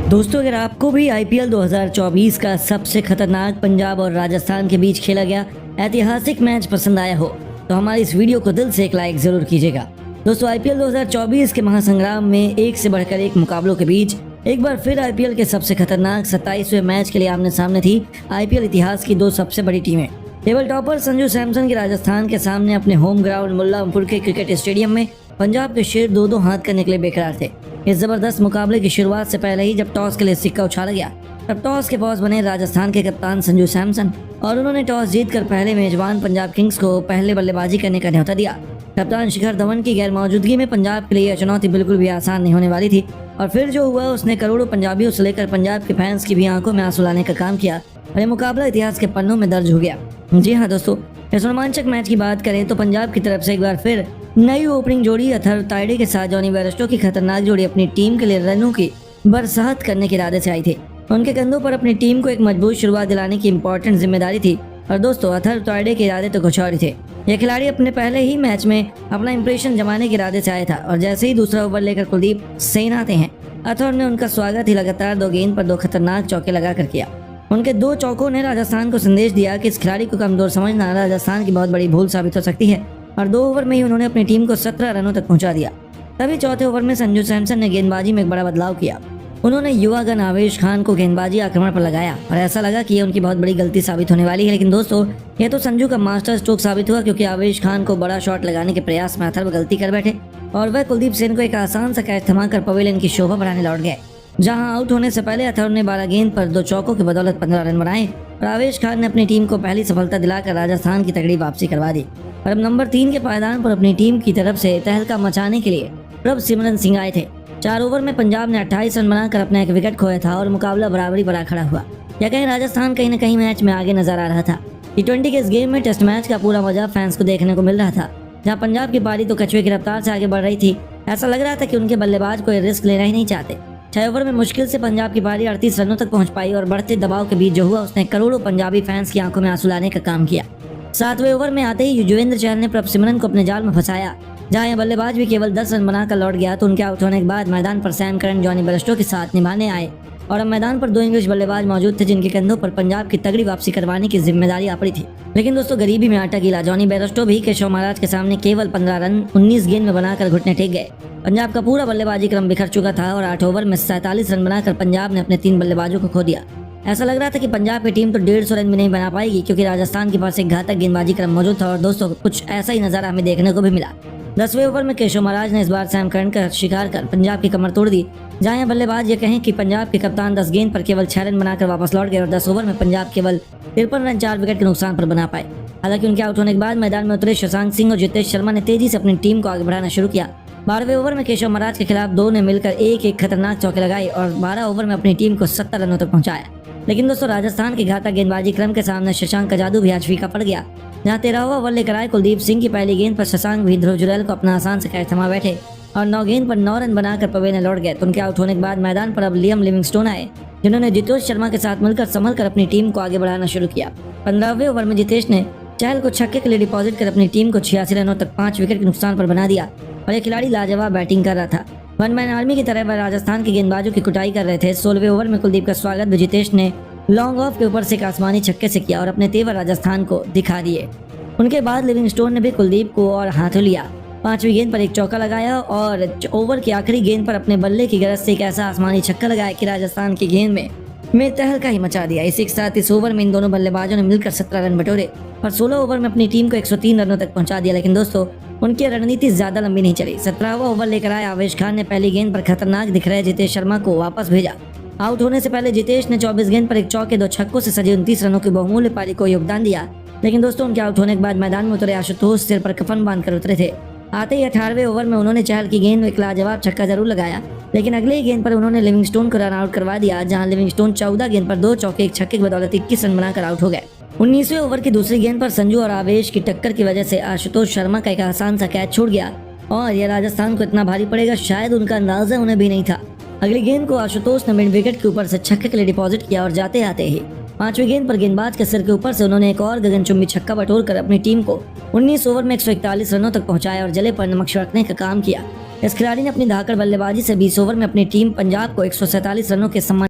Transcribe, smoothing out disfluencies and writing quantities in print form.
दोस्तों, अगर आपको भी आईपीएल 2024 का सबसे खतरनाक पंजाब और राजस्थान के बीच खेला गया ऐतिहासिक मैच पसंद आया हो तो हमारी इस वीडियो को दिल से एक लाइक जरूर कीजिएगा। दोस्तों, आईपीएल 2024 के महासंग्राम में एक से बढ़कर एक मुकाबलों के बीच एक बार फिर आईपीएल के सबसे खतरनाक 27वें मैच के लिए आमने सामने थी आईपीएल इतिहास की दो सबसे बड़ी टीमें। टेबल टॉपर संजू सैमसन के राजस्थान के सामने अपने होम ग्राउंड मुल्लांपुर के क्रिकेट स्टेडियम में पंजाब के शेर दो हाथ करने के लिए बेकरार थे। इस जबरदस्त मुकाबले की शुरुआत से पहले ही जब टॉस के लिए सिक्का उछाला गया तब टॉस के बॉस बने राजस्थान के कप्तान संजू सैमसन और उन्होंने टॉस जीतकर पहले मेजबान पंजाब किंग्स को पहले बल्लेबाजी करने का न्योता दिया। कप्तान शिखर धवन की गैर मौजूदगी में पंजाब के लिए यह चुनौती बिल्कुल भी आसान नहीं होने वाली थी और फिर जो हुआ उसने करोड़ों पंजाबियों से लेकर पंजाब के फैंस की भी आंखों में आंसू लाने का काम किया और यह मुकाबला इतिहास के पन्नों में दर्ज हो गया। जी हाँ दोस्तों, इस रोमांचक मैच की बात करें तो पंजाब की तरफ से एक बार फिर नई ओपनिंग जोड़ी अथर ताइडे के साथ जॉनी बेयरस्टो की खतरनाक जोड़ी अपनी टीम के लिए रनों की बरसात करने के इरादे से आई थी। उनके कंधों पर अपनी टीम को एक मजबूत शुरुआत दिलाने की इंपॉर्टेंट जिम्मेदारी थी और दोस्तों अथर ताइडे के इरादे तो कुछ और ही थे। यह खिलाड़ी अपने पहले ही मैच में अपना इंप्रेशन जमाने के इरादे से आया था और जैसे ही दूसरा ओवर लेकर कुलदीप सेन आते हैं अथर ने उनका स्वागत ही लगातार दो गेंद पर दो खतरनाक चौके लगाकर किया। उनके दो चौकों ने राजस्थान को संदेश दिया कि इस खिलाड़ी को कमजोर समझना राजस्थान की बहुत बड़ी भूल साबित हो सकती है और दो ओवर में ही उन्होंने अपनी टीम को 17 रनों तक पहुंचा दिया। तभी चौथे ओवर में संजू सैमसन ने गेंदबाजी में एक बड़ा बदलाव किया। उन्होंने युवा गन आवेश खान को गेंदबाजी आक्रमण पर लगाया और ऐसा लगा कि ये उनकी बहुत बड़ी गलती साबित होने वाली है, लेकिन दोस्तों ये तो संजू का मास्टर स्ट्रोक साबित हुआ क्योंकि आवेश खान को बड़ा शॉट लगाने के प्रयास में अथर्व गलती कर बैठे और वह कुलदीप सेन को एक आसान सा कैच थमाकर पवेलियन की शोभा बढ़ाने लौट गए। जहां आउट होने से पहले अथर्व ने 12 गेंद पर दो चौकों की बदौलत 15 रन बनाए और आवेश खान ने अपनी टीम को पहली सफलता दिलाकर राजस्थान की तगड़ी वापसी करवा दी। और अब नंबर 3 के पायदान पर अपनी टीम की तरफ से तहलका मचाने के लिए प्रभसिमरन सिंह आए थे। 4 ओवर में पंजाब ने 28 रन बनाकर अपना एक विकेट खोया था और मुकाबला बराबरी पर खड़ा हुआ। या कहीं राजस्थान कहीं न कहीं मैच में आगे नजर आ रहा था। T20 के इस गेम में टेस्ट मैच का पूरा मजा फैंस को देखने को मिल रहा था। जहां पंजाब की पारी तो कछुए की रफ्तार से आगे बढ़ रही थी। ऐसा लग रहा था कि उनके बल्लेबाज कोई रिस्क लेना ही नहीं चाहते। 6 ओवर में मुश्किल से पंजाब की पारी 38 रनों तक पहुंच पाई और बढ़ते दबाव के बीच जो हुआ उसने करोड़ों पंजाबी फैंस की आंखों में आंसू लाने का काम किया। 7वें ओवर में आते ही युजवेंद्र चहल ने प्रभसिमरन को अपने जाल में फंसाया। जहां यह बल्लेबाज भी केवल 10 रन बनाकर लौट गया तो उनके आउट होने के बाद मैदान पर सैम करन जॉनी बेयरस्टो के साथ निभाने आए और अब मैदान पर 2 इंग्लिश बल्लेबाज मौजूद थे जिनके कंधों पर पंजाब की तगड़ी वापसी करवाने की जिम्मेदारी आ पड़ी थी। लेकिन दोस्तों गरीबी में आटा गीला जॉनी बेयरस्टो भी केशव महाराज के सामने केवल 15 रन 19 गेंद में बनाकर घुटने टेक गए। पंजाब का पूरा बल्लेबाजी क्रम बिखर चुका था और 8 ओवर में 47 रन बनाकर पंजाब ने अपने 3 बल्लेबाजों को खो दिया। ऐसा लग रहा था कि पंजाब की टीम तो 150 रन भी नहीं बना पाएगी क्योंकि राजस्थान के पास एक घातक गेंदबाजी क्रम मौजूद था और दोस्तों कुछ ऐसा ही नजारा हमें देखने को भी मिला। 10वें ओवर में केशव महाराज ने इस बार सैम करन का शिकार कर पंजाब की कमर तोड़ दी। जहां बल्लेबाज ये कहें कि पंजाब के कप्तान 10 गेंद पर केवल 6 रन बनाकर वापस लौट गए और 10 ओवर में पंजाब केवल 53 रन 4 विकेट के नुकसान पर बना पाए। हालांकि उनके आउट होने के बाद मैदान में उतरे शशांक सिंह और जितेश शर्मा ने तेजी से अपनी टीम को आगे बढ़ाना शुरू किया। 12वें ओवर में केशव महाराज के खिलाफ 2 ने मिलकर एक खतरनाक चौके लगाए और 12 ओवर में अपनी टीम को 70 रनों तक पहुंचाया। लेकिन दोस्तों राजस्थान के घातक गेंदबाजी क्रम के सामने शशांक का जादू भी आज फीका पड़ गया। जहां 13वां ओवर लेकर आए कुलदीप सिंह की पहली गेंद पर शशांक भी ध्रुव जुरैल को अपना आसान से कैच थमा बैठे और 9 गेंद पर 9 रन बनाकर पवेलियन लौट गए तो उनके आउट होने के बाद मैदान पर अब लियम लिविंगस्टोन आए जिन्होंने जितेश शर्मा के साथ मिलकर संभल कर अपनी टीम को आगे बढ़ाना शुरू किया। 15वें ओवर में जितेश ने चहल को छक्के के लिए डिपॉजिट कर अपनी टीम को 86 रनों तक 5 विकेट के नुकसान पर बना दिया और यह खिलाड़ी लाजवाब बैटिंग कर रहा था। वन मैन आर्मी की तरह वह राजस्थान के गेंदबाजों की कुटाई कर रहे थे। 16वें ओवर में कुलदीप का स्वागत भी जितेश ने लॉन्ग ऑफ के ऊपर से एक आसमानी छक्के से किया और अपने तेवर राजस्थान को दिखा दिए। उनके बाद लिविंगस्टोन ने भी कुलदीप को और हाथों लिया। 5वीं गेंद पर एक चौका लगाया और ओवर की आखिरी गेंद पर अपने बल्ले की गरज से एक ऐसा आसमानी छक्का लगाया कि राजस्थान की गेंद में तहलका ही मचा दिया। इसी के साथ इस ओवर में इन दोनों बल्लेबाजों ने मिलकर 17 रन बटोरे और 16 ओवर में अपनी टीम को 103 रनों तक पहुंचा दिया। लेकिन दोस्तों उनकी रणनीति ज्यादा लंबी नहीं चली। 17वां ओवर लेकर आए आवेश खान ने पहली गेंद पर खतरनाक दिख रहे जितेश शर्मा को वापस भेजा। आउट होने से पहले जितेश ने 24 गेंद पर एक चौके 2 छक्कों से सजी 29 रनों की बहुमूल्य पारी को योगदान दिया। लेकिन दोस्तों उनके आउट होने के बाद मैदान में उतरे आशुतोष सिर पर कफन बांधकर उतरे थे। आते ही 18वें ओवर में उन्होंने चहल की गेंद में एक लाजवाब छक्का जरूर लगाया लेकिन अगले ही गेंद पर उन्होंने लिविंगस्टोन को रन आउट करवा दिया। जहां लिविंगस्टोन 14 गेंद पर 2 चौके 1 छक्के की बदौलत 21 रन बनाकर आउट हो गए। 19वें ओवर की दूसरी गेंद पर संजू और आवेश की टक्कर की वजह से आशुतोष शर्मा का एक आसान सा कैच छूट गया और यह राजस्थान को इतना भारी पड़ेगा शायद उनका अंदाजा उन्हें भी नहीं था। अगली गेंद को आशुतोष ने मिड विकेट के ऊपर से छक्के के लिए डिपॉजिट किया और जाते आते ही 5वीं गेंद पर गेंदबाज के सिर के ऊपर से उन्होंने एक और गगनचुंबी छक्का बटोर कर अपनी टीम को 19 ओवर में 141 रनों तक पहुंचाया और जले पर नमक छिड़कने का काम किया। इस खिलाड़ी ने अपनी धाकड़ बल्लेबाजी से 20 ओवर में अपनी टीम पंजाब को 147 रनों के सम्मान